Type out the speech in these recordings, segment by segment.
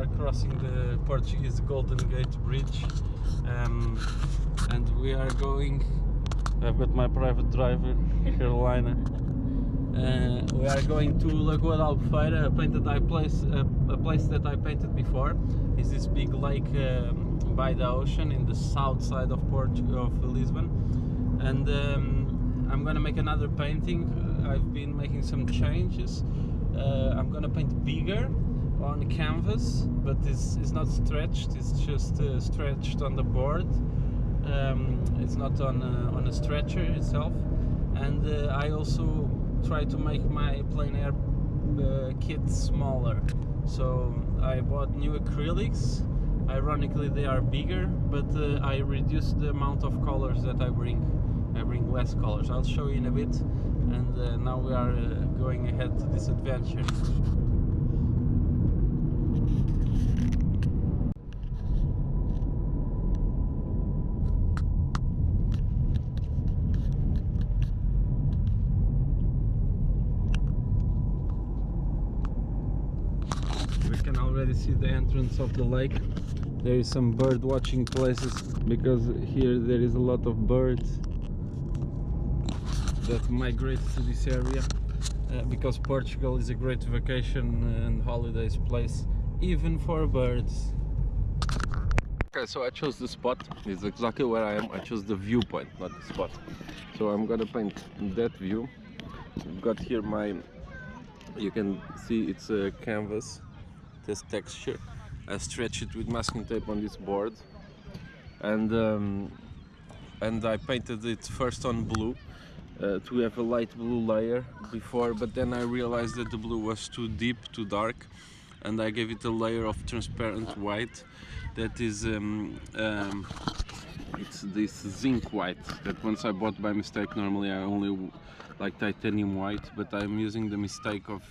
are crossing the Portuguese Golden Gate Bridge, and we are going. I've got my private driver, Carolina. We are going to Lagoa de Albufeira, a place that I painted before. Is this big lake by the ocean in the south side of Lisbon, and I'm gonna make another painting. I've been making some changes. I'm gonna paint bigger on canvas, but it's not stretched. It's just stretched on the board. It's not on a stretcher itself. And I also try to make my plein air kit smaller. So I bought new acrylics. Ironically, they are bigger, but I reduced the amount of colors that I bring. I bring less colors. I'll show you in a bit. And now we are going ahead to this adventure. We can already see the entrance of the lake. There is some bird watching places, because here there is a lot of birds that migrate to this area, because Portugal is a great vacation and holidays place, even for birds. Okay, so I chose the spot. It's exactly where I am. I chose the viewpoint, not the spot. So I'm gonna paint that view. I've got here you can see it's a canvas, this texture. I stretch it with masking tape on this board, and I painted it first on blue to have a light blue layer before, but then I realized that the blue was too deep, too dark, and I gave it a layer of transparent white that is it's this zinc white that once I bought by mistake. Normally I only like titanium white, but I'm using the mistake of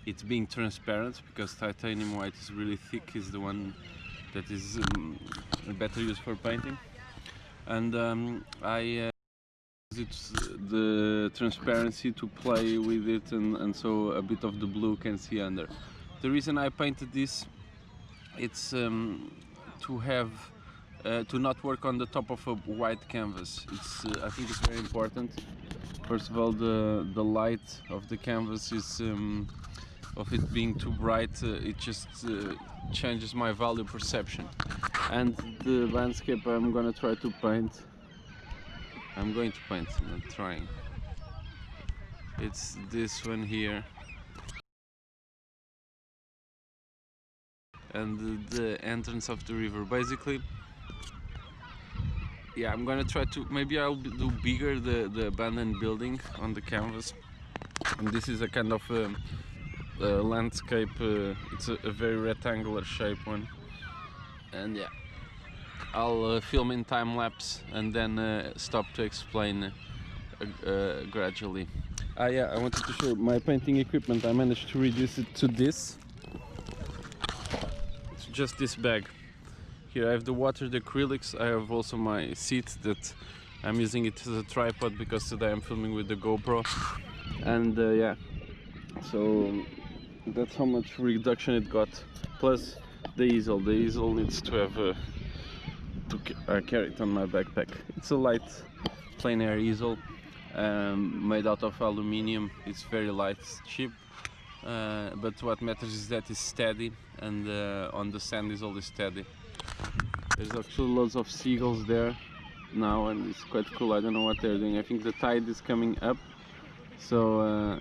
it being transparent, because titanium white is really thick, is the one that is better used for painting. And I use the transparency to play with it, and so a bit of the blue can see under. The reason I painted this, it's to have to not work on the top of a white canvas. It's I think it's very important. First of all, the light of the canvas is of it being too bright, it just changes my value perception. And the landscape I'm gonna try to paint, not trying. It's this one here, and the entrance of the river. Basically, yeah, I'm gonna try to, maybe I'll do bigger the abandoned building on the canvas. And this is a kind of landscape, it's a very rectangular shape one, and yeah, I'll film in time-lapse and then stop to explain gradually. Yeah, I wanted to show my painting equipment. I managed to reduce it to this. It's just this bag. Here I have the water, the acrylics. I have also my seat that I'm using it as a tripod, because today I'm filming with the GoPro. And yeah, so that's how much reduction it got. Plus the easel. The easel needs to have I carry it on my backpack. It's a light plein air easel, made out of aluminium. It's very light, it's cheap, but what matters is that it's steady, and on the sand is always steady. There's actually loads of seagulls there now, and it's quite cool. I don't know what they're doing. I think the tide is coming up, so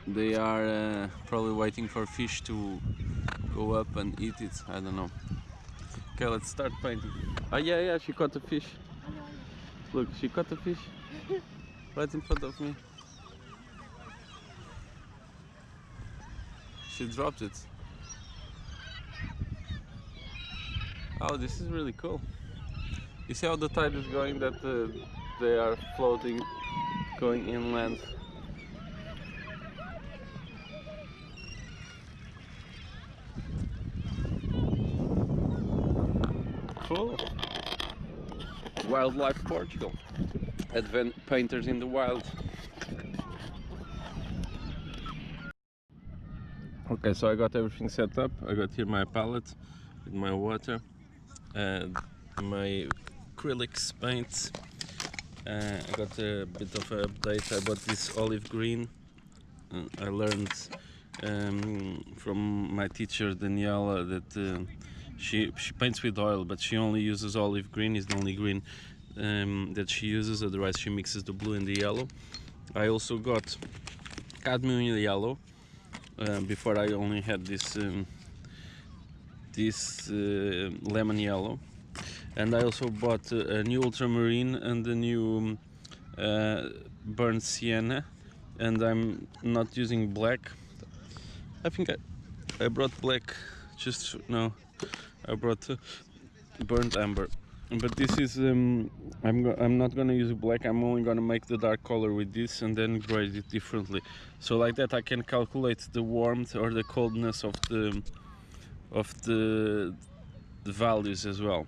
they are probably waiting for fish to go up and eat it. I don't know. Okay, let's start painting. Oh yeah, she caught a fish. Look, she caught a fish right in front of me. She dropped it. Oh, this is really cool. You see how the tide is going, that they are floating, going inland. Cool. Wildlife Portugal. Painters in the wild. Okay, so I got everything set up. I got here my palette with my water, my acrylics paints. I got a bit of an update. I bought this olive green. I learned from my teacher Daniela that she paints with oil, but she only uses olive green. Is the only green that she uses. Otherwise, she mixes the blue and the yellow. I also got cadmium yellow. Before I only had this lemon yellow, and I also bought a new ultramarine and a new burnt sienna, and I'm not using black. I think I brought black, just no, I brought burnt amber, but this is I'm not gonna use black. I'm only gonna make the dark color with this and then grade it differently, so like that I can calculate the warmth or the coldness of the values as well.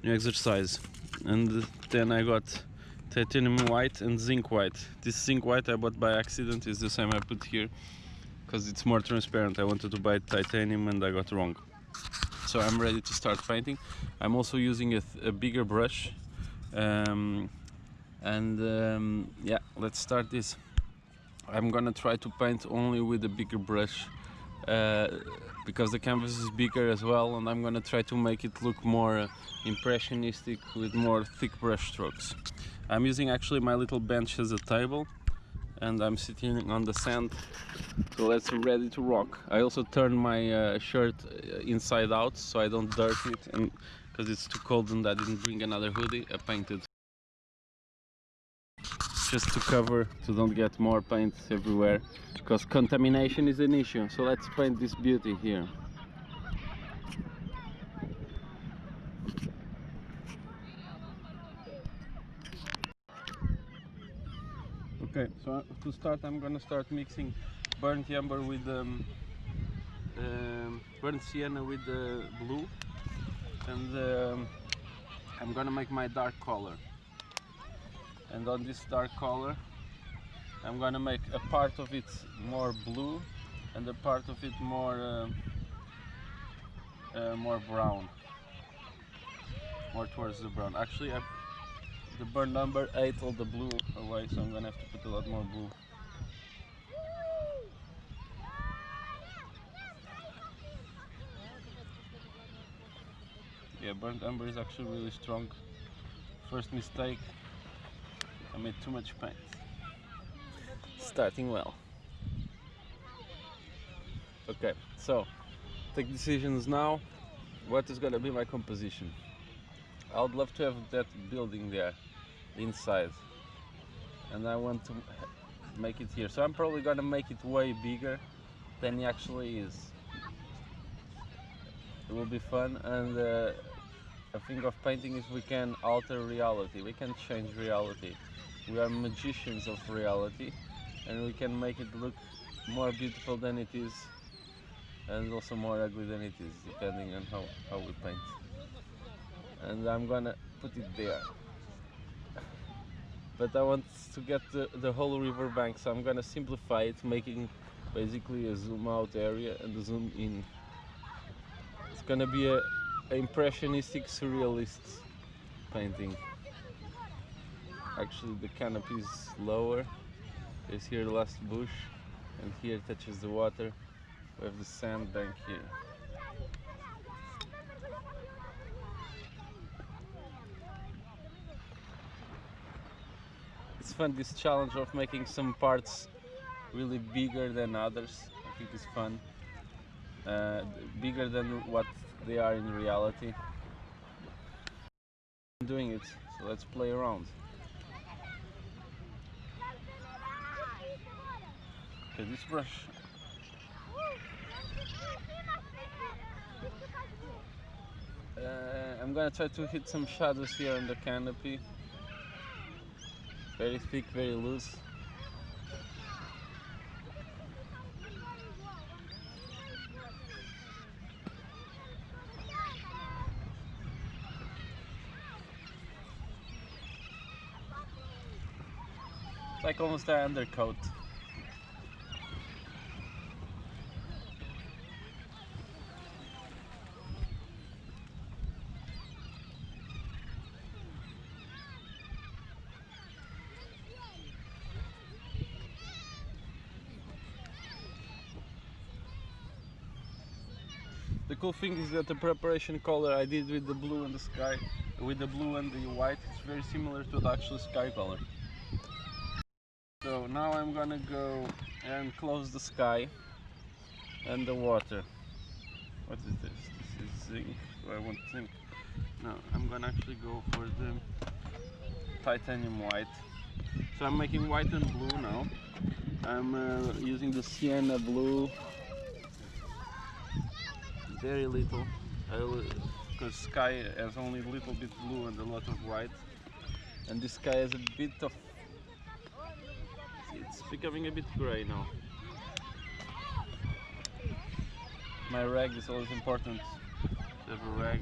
New exercise. And then I got titanium white and zinc white. This zinc white I bought by accident, is the same I put here because it's more transparent. I wanted to buy titanium and I got wrong. So I'm ready to start painting. I'm also using a bigger brush, yeah, let's start this. I'm gonna try to paint only with a bigger brush because the canvas is bigger as well, and I'm gonna try to make it look more impressionistic with more thick brush strokes. I'm using actually my little bench as a table, and I'm sitting on the sand, so let's ready to rock. I also turned my shirt inside out so I don't dirt it, and because it's too cold and I didn't bring another hoodie, I painted just to cover, to don't get more paint everywhere, because contamination is an issue. So let's paint this beauty here. Okay, so to start I'm gonna start mixing burnt amber with burnt sienna with the blue, and I'm gonna make my dark color. And on this dark color I'm gonna make a part of it more blue and a part of it more more brown, more towards the brown. Actually, the burnt umber ate all the blue away, so I'm gonna have to put a lot more blue. Yeah, burnt umber is actually really strong. First mistake, I made too much paint. Starting well. Okay, so take decisions now. What is gonna be my composition? I would love to have that building there inside, and I want to make it here, so I'm probably gonna make it way bigger than it actually is. It will be fun, and a thing of painting is we can alter reality, we can change reality. We are magicians of reality, and we can make it look more beautiful than it is, and also more ugly than it is, depending on how we paint. And I'm gonna put it there. But I want to get the whole river bank, so I'm gonna simplify it, making basically a zoom out area and a zoom in. It's gonna be a impressionistic surrealist painting. Actually the canopy is lower. There's here the last bush, and here touches the water. We have the sand bank here. It's fun, this challenge of making some parts really bigger than others. I think it's fun. Bigger than what they are in reality. I'm doing it, so let's play around. Okay, this brush. I'm gonna try to hit some shadows here on the canopy. Very thick, very loose. It's like almost an undercoat. The cool thing is that the preparation color I did with the blue and the sky, with the blue and the white, it's very similar to the actual sky color. So now I'm gonna go and close the sky and the water. What is this? This is zinc. I want zinc. No, I'm gonna actually go for the titanium white. So I'm making white and blue now. I'm using the sienna blue, very little, because sky has only a little bit blue and a lot of white, and this sky has a bit of, it's becoming a bit grey now. My rag is always important to have a rag.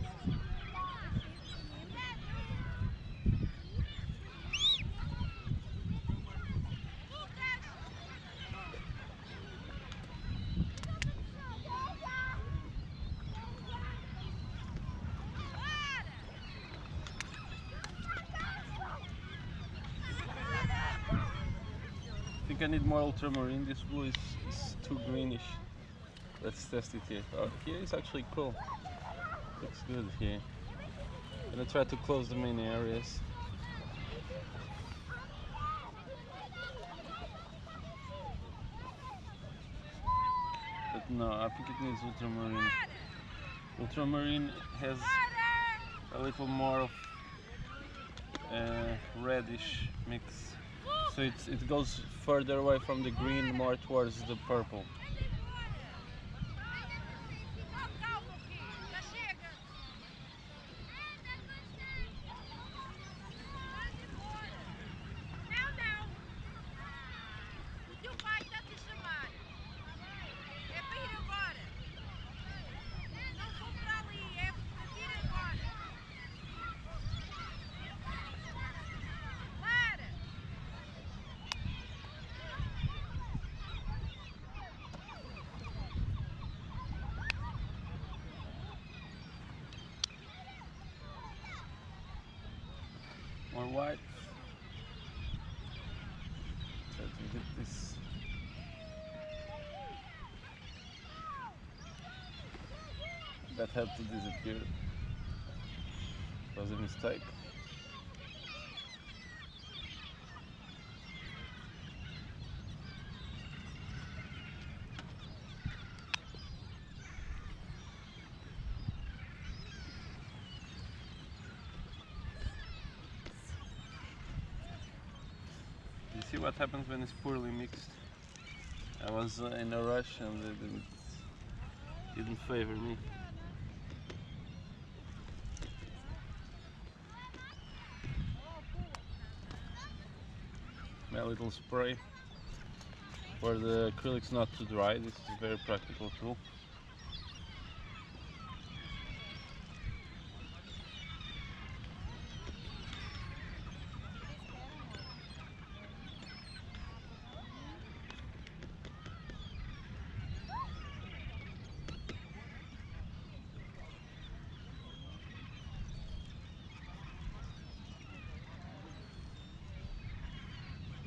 I think I need more ultramarine. This blue is too greenish. Let's test it here. Oh, here is actually cool. Looks good here. I'm gonna try to close the main areas. But no, I think it needs ultramarine. Ultramarine has a little more of reddish mix. So it goes further away from the green, more towards the purple. More white. Try to get this. That had to disappear. It was a mistake. You see what happens when it's poorly mixed? I was in a rush and it didn't favor me. My little spray for the acrylics not to dry. This is a very practical tool.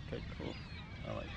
Okay, cool. I like this.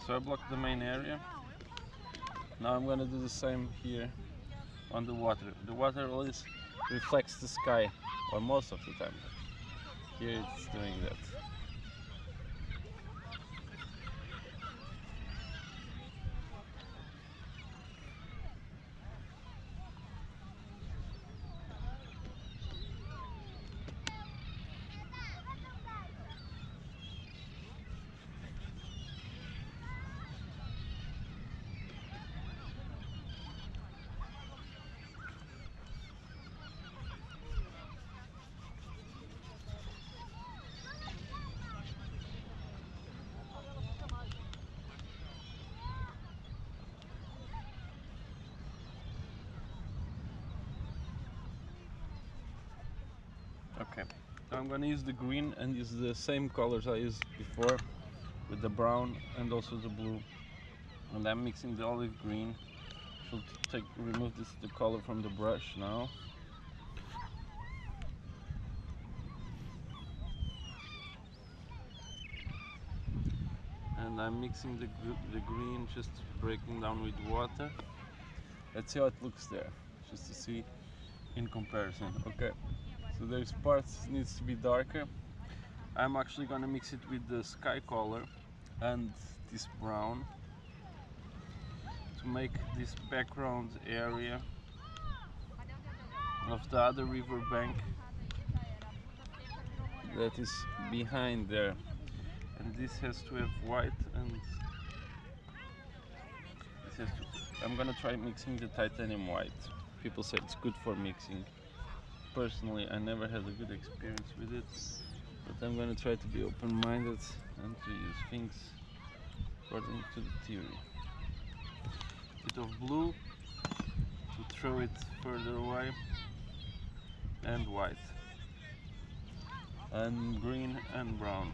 So I blocked the main area. Now I'm going to do the same here on the water. The water always reflects the sky, or most of the time. Here it's doing that. Okay, now I'm gonna use the green and use the same colors I used before with the brown and also the blue. And I'm mixing the olive green. Should remove the color from the brush now. And I'm mixing the green, just breaking down with water. Let's see how it looks there, just to see in comparison. Okay, so there's parts needs to be darker. I'm actually gonna mix it with the sky color and this brown to make this background area of the other river bank that is behind there. And this has to have white, and this has to, I'm gonna try mixing the titanium white. People say it's good for mixing. Personally, I never had a good experience with it, but I'm gonna try to be open-minded and to use things according to the theory. A bit of blue to throw it further away, and white, and green and brown.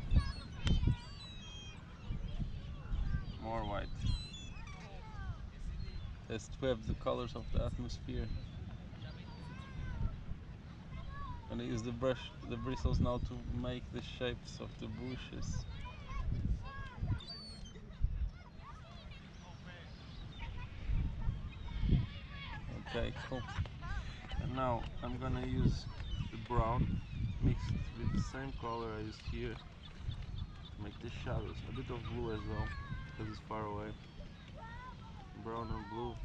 More white. Has to have the colors of the atmosphere. I'm gonna use the bristles now to make the shapes of the bushes. Okay, cool. And now I'm gonna use the brown mixed with the same color I used here to make the shadows. A bit of blue as well, because it's far away. Brown and blue.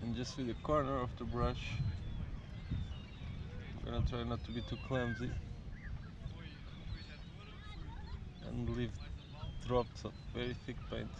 And just with the corner of the brush, I'm gonna try not to be too clumsy and leave drops of very thick paint.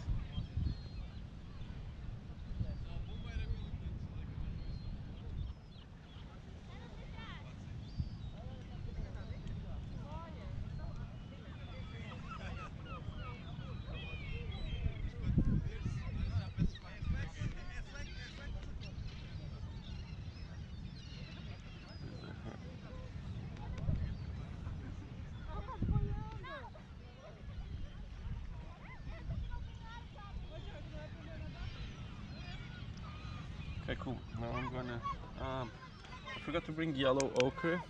Okay, cool. Now I'm gonna. I forgot to bring yellow ochre,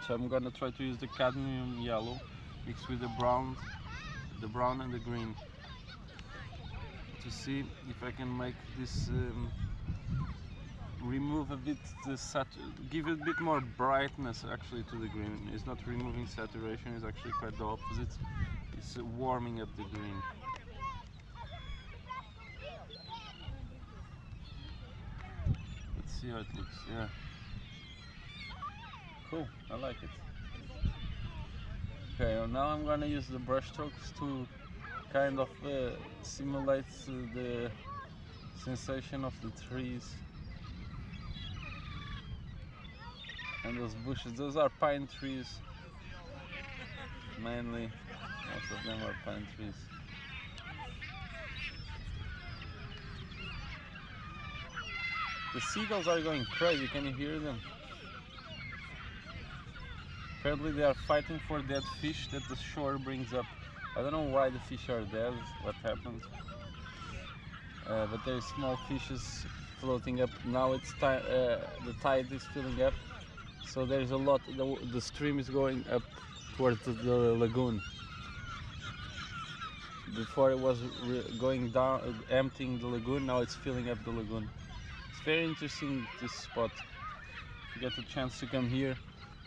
so I'm gonna try to use the cadmium yellow mixed with the brown and the green to see if I can make this remove a bit give a bit more brightness actually to the green. It's not removing saturation; it's actually quite the opposite. It's warming up the green. See how it looks, yeah. Cool, I like it. Okay, now I'm gonna use the brush strokes to kind of simulate the sensation of the trees and those bushes. Those are pine trees, mainly. Most of them are pine trees. The seagulls are going crazy, can you hear them? Apparently they are fighting for dead fish that the shore brings up. I don't know why the fish are dead, what happened. But there are small fishes floating up. Now it's the tide is filling up, so there's a lot, the stream is going up towards the lagoon. Before it was going down, emptying the lagoon, now it's filling up the lagoon. It's very interesting, this spot. If you get a chance to come here,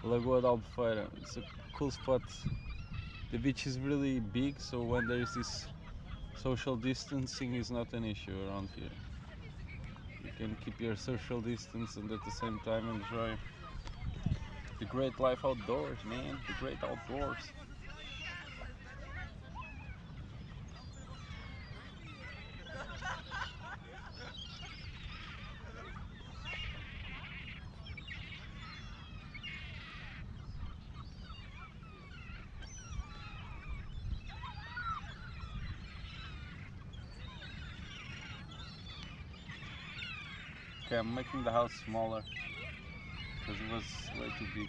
Lagoa de Albufeira, it's a cool spot. The beach is really big, so when there is this social distancing is not an issue around here. You can keep your social distance and at the same time enjoy the great life outdoors, man, the great outdoors. Okay, I'm making the house smaller because it was way too big.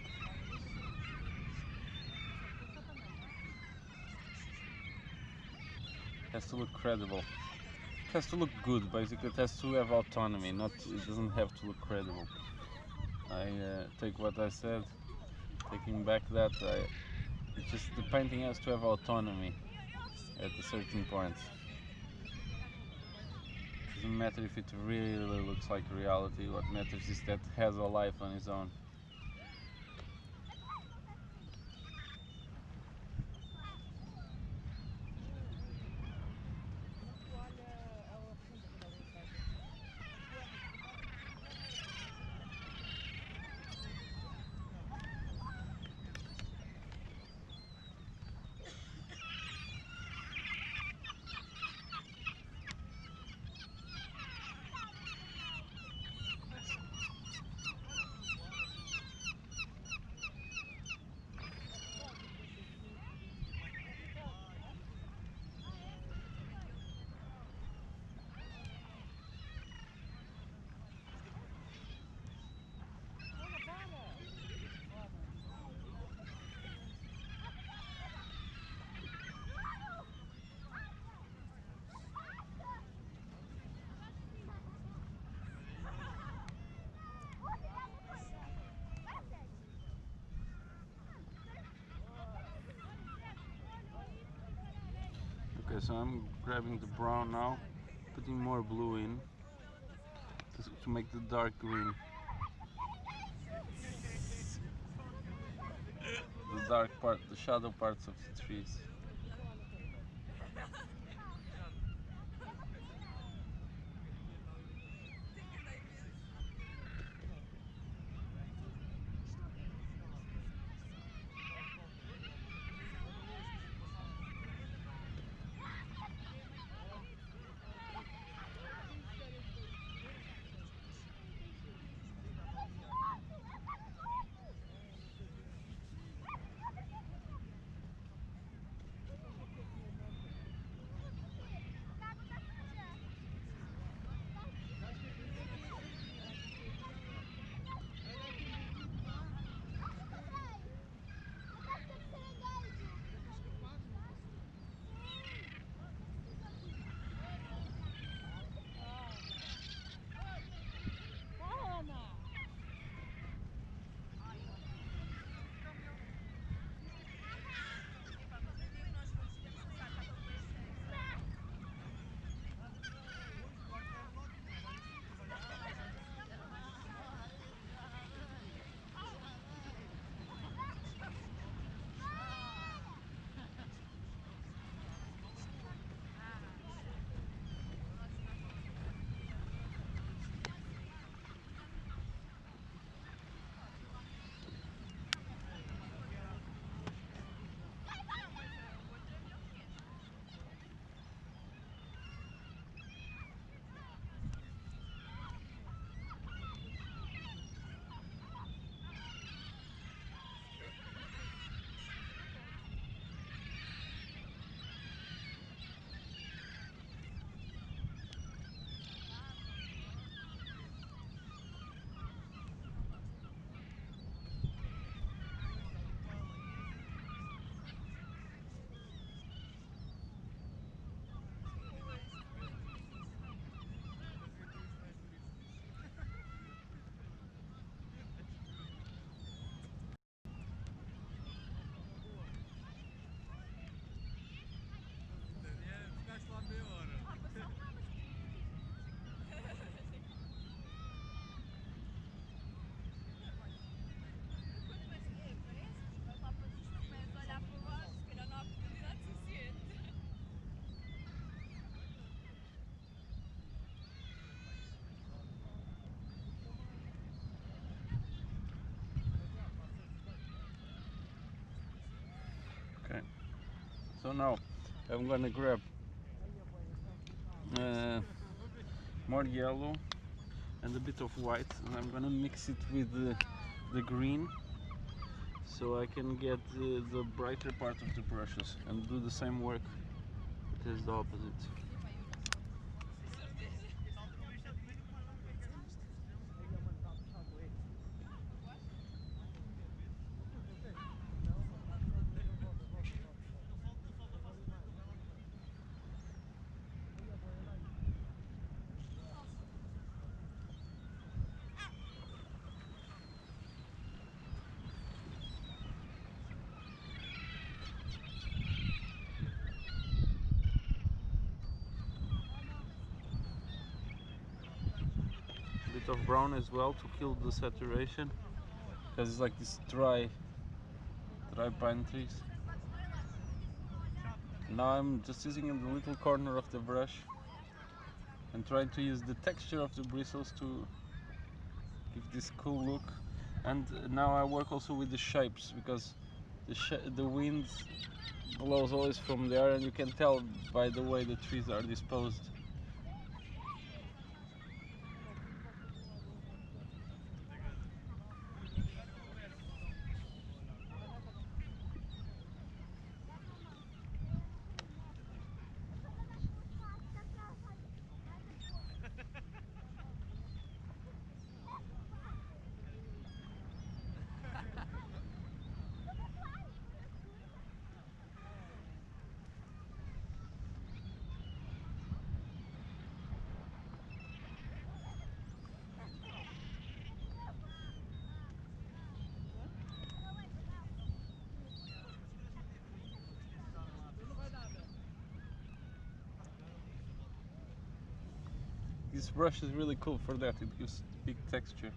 It has to look credible. It has to look good, basically. It has to have autonomy, not, it doesn't have to look credible. I take what I said, taking back that, it's just the painting has to have autonomy at a certain point. Doesn't matter if it really looks like reality, what matters is that it has a life on its own. Okay, so I'm grabbing the brown now, putting more blue in to make the dark green. The dark part, the shadow parts of the trees. Okay, so now I'm gonna grab more yellow and a bit of white, and I'm gonna mix it with the green so I can get the brighter part of the brushes and do the same work as the opposite. bit of brown as well to kill the saturation, because it's like this dry pine trees. Now I'm just using the little corner of the brush and trying to use the texture of the bristles to give this cool look. And now I work also with the shapes, because the wind blows always from there, and you can tell by the way the trees are disposed. This brush is really cool for that, it gives big texture.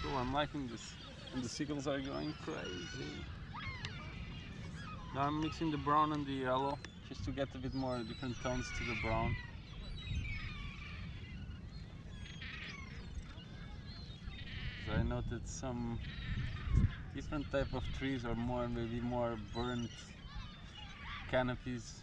Oh, I'm liking this, and the seagulls are going crazy. Now I'm mixing the brown and the yellow just to get a bit more different tones to the brown. So I noted some different type of trees, or maybe more burnt canopies.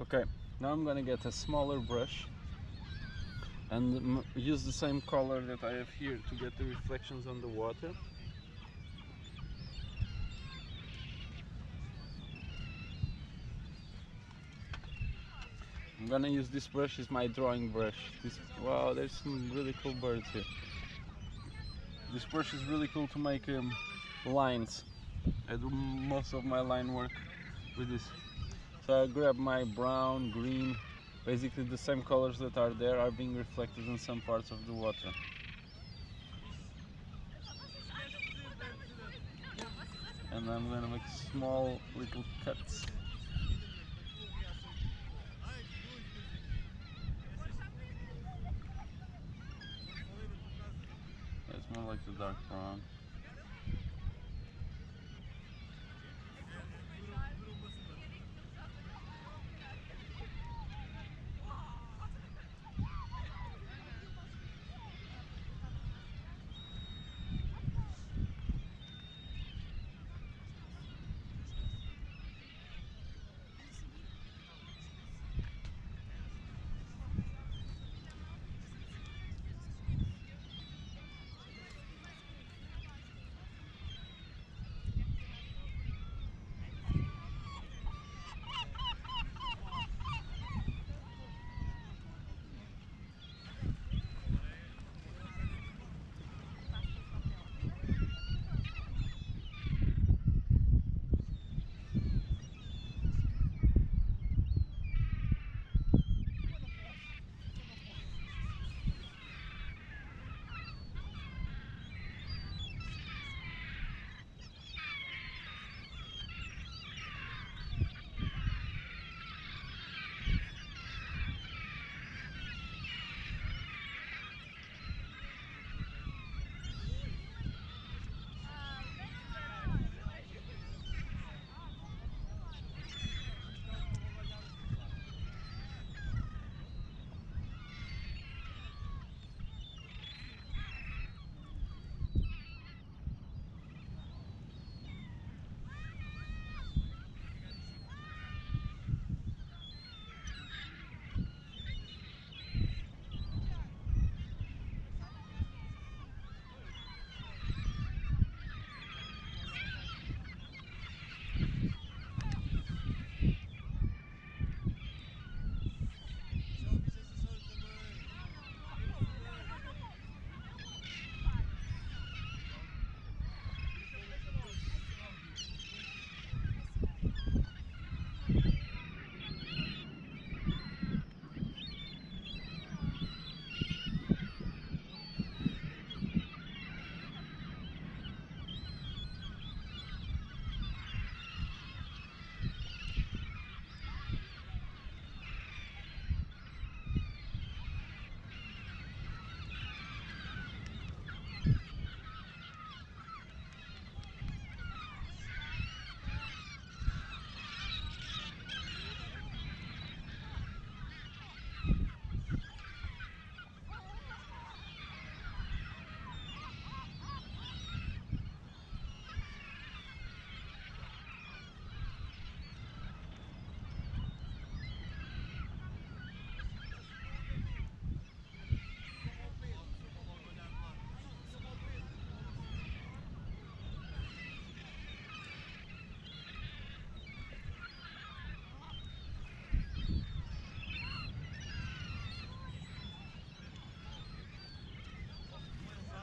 Okay, now I'm gonna get a smaller brush and use the same color that I have here to get the reflections on the water. I'm gonna use this brush as my drawing brush. Wow, there's some really cool birds here. This brush is really cool to make lines. I do most of my line work with this. So I grab my brown, green, basically the same colors that are there are being reflected in some parts of the water. And I'm gonna make small little cuts. It's more like the dark brown.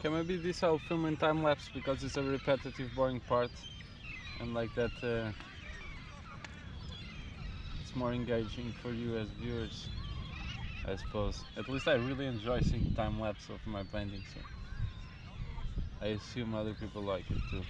Okay, maybe this I'll film in time lapse because it's a repetitive, boring part, and like that, it's more engaging for you as viewers, I suppose. At least I really enjoy seeing time lapse of my paintings, so I assume other people like it too.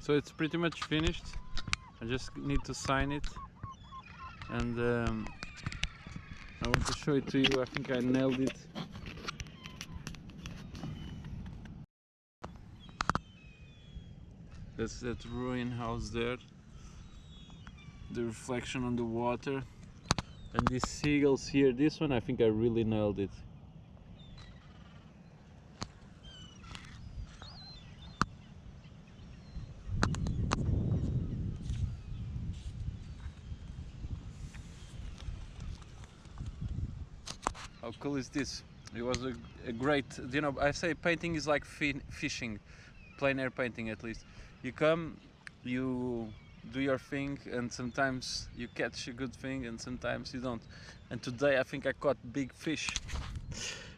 So it's pretty much finished. I just need to sign it, and I want to show it to you. I think I nailed it. That's that ruin house there, the reflection on the water, and these seagulls here. This one I think I really nailed it. How cool is this? It was a great, you know, I say painting is like fishing, plein air painting at least. You come, you do your thing, and sometimes you catch a good thing and sometimes you don't. And today I think I caught big fish.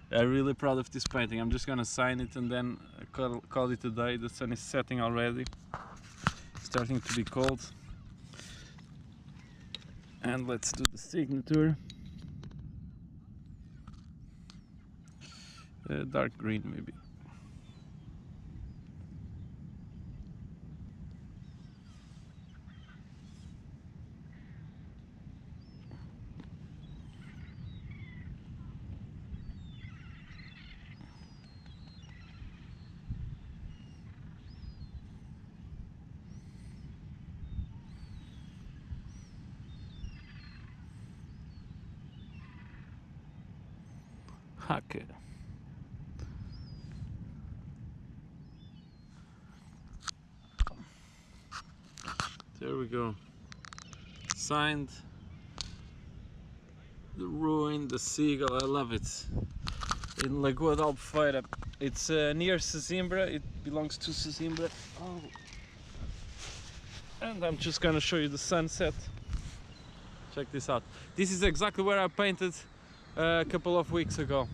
I'm really proud of this painting. I'm just gonna sign it and then call it a day. The sun is setting already, starting to be cold. And let's do the signature. Dark green maybe. Hacke. There we go. Signed. The ruin, the seagull, I love it. in Lagoa de Albufeira. It's near Sesimbra, it belongs to Sesimbra. Oh. And I'm just gonna show you the sunset. Check this out. This is exactly where I painted a couple of weeks ago.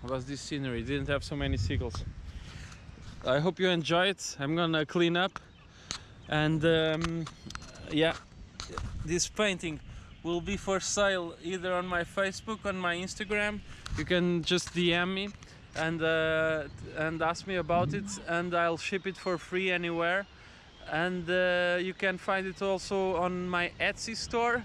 It was this scenery, it didn't have so many seagulls. I hope you enjoy it. I'm gonna clean up, and yeah, this painting will be for sale either on my Facebook, on my Instagram. You can just DM me and ask me about it, and I'll ship it for free anywhere. And you can find it also on my Etsy store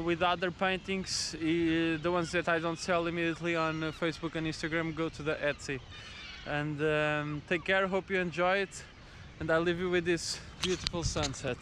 with other paintings. The ones that I don't sell immediately on Facebook and Instagram go to the Etsy. And take care, hope you enjoy it, and I'll leave you with this beautiful sunset.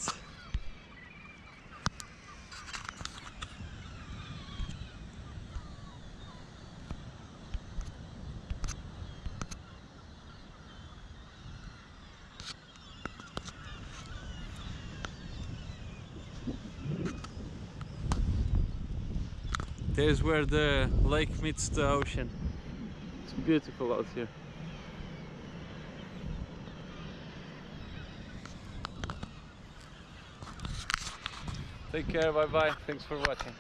There's where the lake meets the ocean. It's beautiful out here. Take care, bye bye, thanks for watching.